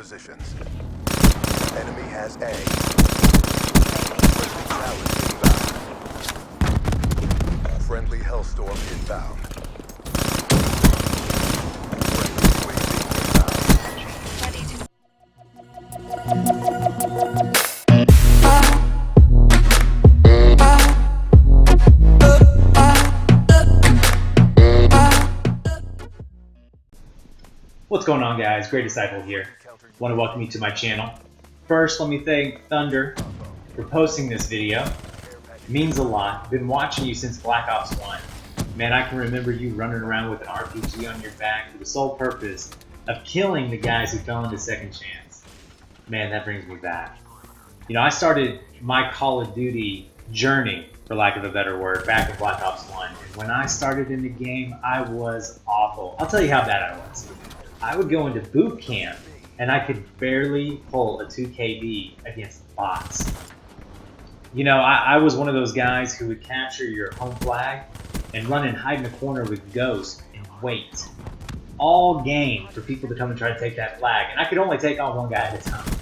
positions. Enemy has A. Friendly challenge inbound. Friendly Hellstorm inbound. What's going on, guys? Great Disciple here. Want to welcome you to my channel. First, let me thank Thunder for posting this video. It means a lot. Been watching you since Black Ops 1. Man, I can remember you running around with an RPG on your back for the sole purpose of killing the guys who fell into Second Chance. Man, that brings me back. You know, I started my Call of Duty journey, for lack of a better word, back in Black Ops 1. And when I started in the game, I was awful. I'll tell you how bad I was. I would go into boot camp and I could barely pull a 2KB against bots. You know, I was one of those guys who would capture your home flag and run and hide in the corner with Ghost and wait all game for people to come and try to take that flag. And I could only take on one guy at a time.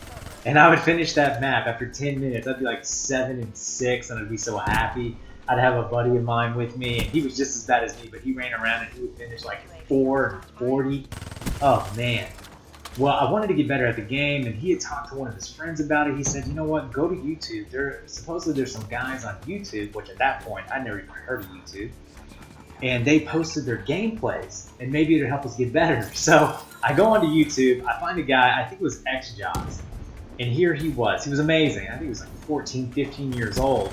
And I would finish that map after 10 minutes. I'd be like 7-6 and I'd be so happy. I'd have a buddy of mine with me and he was just as bad as me, but he ran around and he would finish like 4-40. Oh man. Well, I wanted to get better at the game, and he had talked to one of his friends about it. He said, you know what, go to YouTube. Supposedly there's some guys on YouTube, which at that point, I'd never even heard of YouTube. And they posted their gameplays, and maybe it'll help us get better. So I go onto YouTube, I find a guy, I think it was XJox. And here he was. He was amazing. I think he was like 14, 15 years old.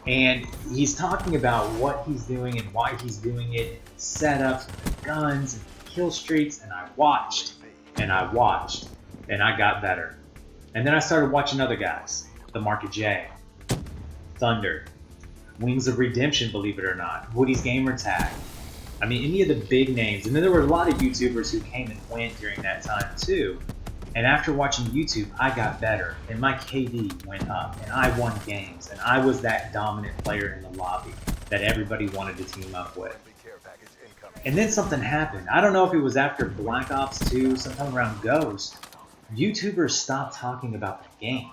And he's talking about what he's doing and why he's doing it, setups, guns, and kill streaks, and I watched, and I got better. And then I started watching other guys, the Market J, Thunder, Wings of Redemption, believe it or not, Woody's Gamertag. I mean, any of the big names. And then there were a lot of YouTubers who came and went during that time too. And after watching YouTube, I got better, and my KD went up, and I won games, and I was that dominant player in the lobby that everybody wanted to team up with. And then something happened. I don't know if it was after Black Ops 2, sometime around Ghost. YouTubers stopped talking about the game.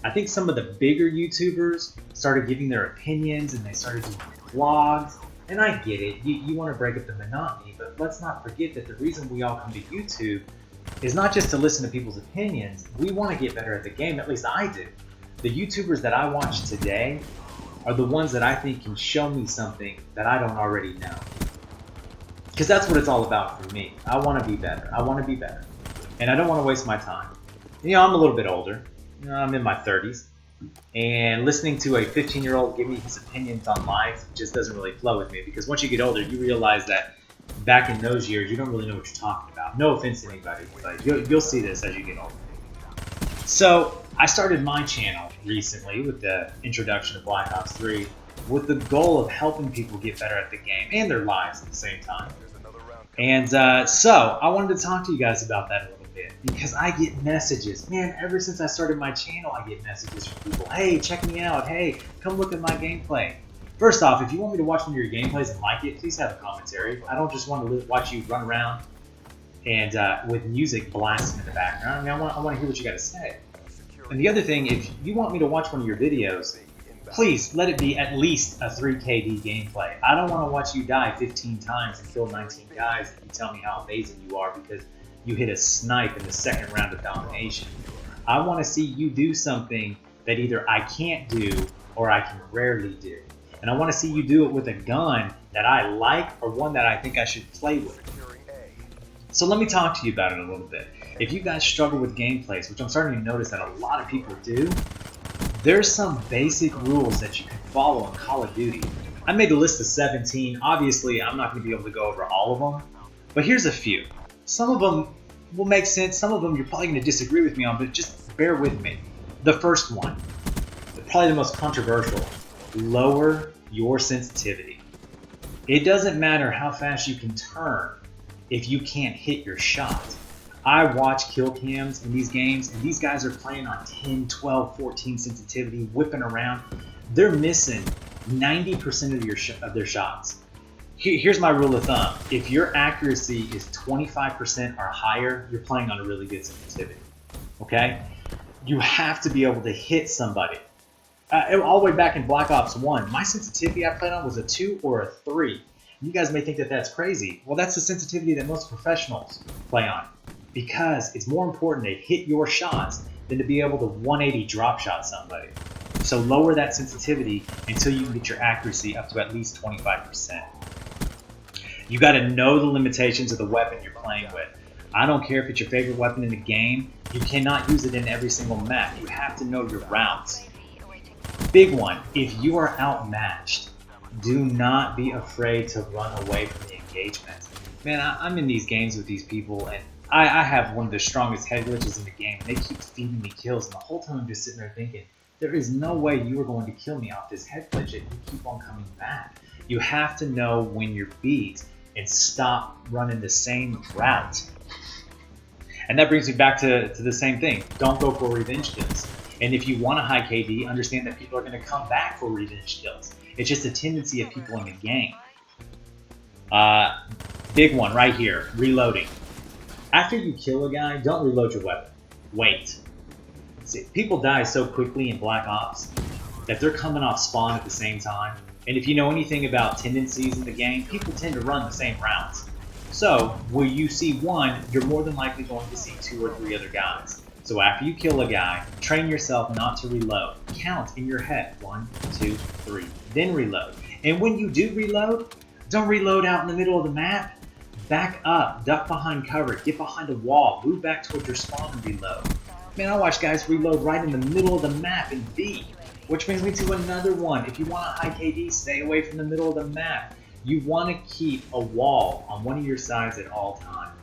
I think some of the bigger YouTubers started giving their opinions and they started doing vlogs. And I get it, you want to break up the monotony, but let's not forget that the reason we all come to YouTube is not just to listen to people's opinions. We want to get better at the game, at least I do. The YouTubers that I watch today are the ones that I think can show me something that I don't already know. Because that's what it's all about for me. I want to be better. I want to be better. And I don't want to waste my time. You know, I'm a little bit older. You know, I'm in my 30s. And listening to a 15-year-old give me his opinions on life just doesn't really flow with me. Because once you get older, you realize that back in those years, you don't really know what you're talking about. No offense to anybody, but you'll see this as you get older. So I started my channel recently with the introduction of Black Ops 3 with the goal of helping people get better at the game and their lives at the same time. And so I wanted to talk to you guys about that a little bit because I get messages. Man, ever since I started my channel, I get messages from people. Hey, check me out. Hey, come look at my gameplay. First off, if you want me to watch one of your gameplays and like it, please have a commentary. I don't just want to watch you run around and with music blasting in the background. I mean, I want to hear what you got to say. And the other thing, if you want me to watch one of your videos, please let it be at least a 3KD gameplay. I don't want to watch you die 15 times and kill 19 guys and you tell me how amazing you are because you hit a snipe in the second round of domination. I want to see you do something that either I can't do or I can rarely do. And I want to see you do it with a gun that I like or one that I think I should play with. So let me talk to you about it a little bit. If you guys struggle with gameplays, which I'm starting to notice that a lot of people do, there's some basic rules that you can follow in Call of Duty. I made a list of 17. Obviously, I'm not going to be able to go over all of them, but here's a few. Some of them will make sense. Some of them you're probably going to disagree with me on, but just bear with me. The first one, probably the most controversial, lower your sensitivity. It doesn't matter how fast you can turn if you can't hit your shot. I watch kill cams in these games, and these guys are playing on 10, 12, 14 sensitivity, whipping around. They're missing 90% of their shots. Here's my rule of thumb. If your accuracy is 25% or higher, you're playing on a really good sensitivity. Okay? You have to be able to hit somebody. All the way back in Black Ops 1, my sensitivity I played on was a 2 or a 3. You guys may think that that's crazy. Well, that's the sensitivity that most professionals play on, because it's more important to hit your shots than to be able to 180 drop shot somebody. So lower that sensitivity until you can get your accuracy up to at least 25%. You got to know the limitations of the weapon you're playing with. I don't care if it's your favorite weapon in the game, you cannot use it in every single map. You have to know your routes. Big one, if you are outmatched, do not be afraid to run away from the engagement. Man, I'm in these games with these people, and I have one of the strongest head glitches in the game, and they keep feeding me kills, and the whole time I'm just sitting there thinking, there is no way you are going to kill me off this head glitch if you keep on coming back. You have to know when you're beat and stop running the same route. And that brings me back to the same thing. Don't go for revenge kills. And if you want a high KD, understand that people are going to come back for revenge kills. It's just a tendency of people in the game. Big one right here, reloading. After you kill a guy, don't reload your weapon. Wait. See, people die so quickly in Black Ops that they're coming off spawn at the same time. And if you know anything about tendencies in the game, people tend to run the same routes. So, where you see one, you're more than likely going to see 2 or 3 other guys. So after you kill a guy, train yourself not to reload. Count in your head, 1, 2, 3, then reload. And when you do reload, don't reload out in the middle of the map. Back up, duck behind cover, get behind a wall, move back towards your spawn and reload. Man, I watch guys reload right in the middle of the map in B. Which brings me to another one. If you want a high KD, stay away from the middle of the map. You want to keep a wall on one of your sides at all times.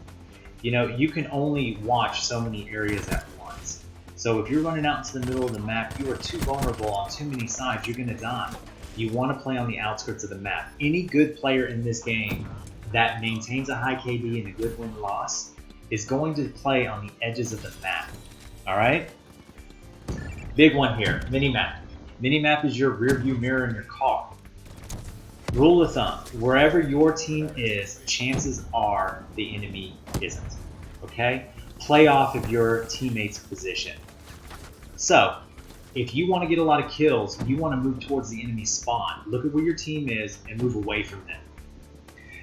You know, you can only watch so many areas at once. So if you're running out into the middle of the map, you are too vulnerable on too many sides, you're going to die. You want to play on the outskirts of the map. Any good player in this game that maintains a high KD and a good win-loss is going to play on the edges of the map. Alright? Big one here, Minimap. Minimap is your rear view mirror in your car. Rule of thumb, wherever your team is, chances are the enemy isn't. Okay? Play off of your teammate's position. So, if you want to get a lot of kills, you want to move towards the enemy spawn. Look at where your team is and move away from them.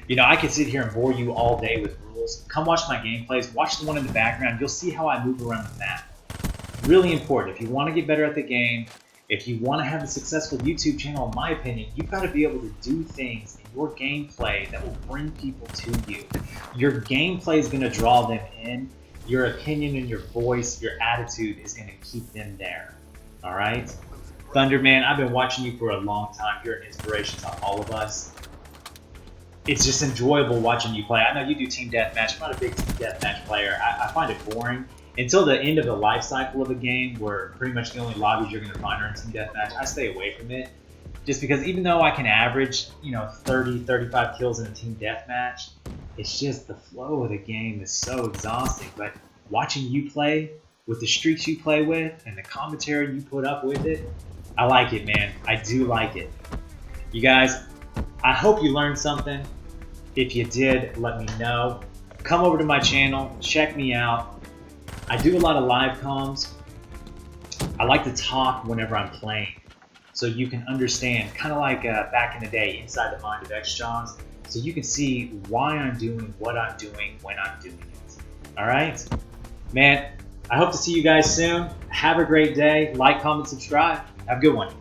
You know, I could sit here and bore you all day with rules. Come watch my gameplays, watch the one in the background, you'll see how I move around the map. Really important. If you want to get better at the game, if you want to have a successful YouTube channel, in my opinion, you've got to be able to do things in your gameplay that will bring people to you. Your gameplay is going to draw them in. Your opinion and your voice, your attitude is going to keep them there. All right? Thunderman, I've been watching you for a long time. You're an inspiration to all of us. It's just enjoyable watching you play. I know you do team deathmatch. I'm not a big team deathmatch player. I find it boring. Until the end of the life cycle of a game, where pretty much the only lobbies you're going to find are in team deathmatch, I stay away from it. Just because even though I can average, 30, 35 kills in a team deathmatch, it's just the flow of the game is so exhausting. But watching you play with the streaks you play with and the commentary you put up with it, I like it, man. I do like it. You guys, I hope you learned something. If you did, let me know. Come over to my channel, check me out. I do a lot of live comms. I like to talk whenever I'm playing, so you can understand, kind of like back in the day, Inside the Mind of XJohns, so you can see why I'm doing what I'm doing when I'm doing it. All right? Man, I hope to see you guys soon. Have a great day. Like, comment, subscribe. Have a good one.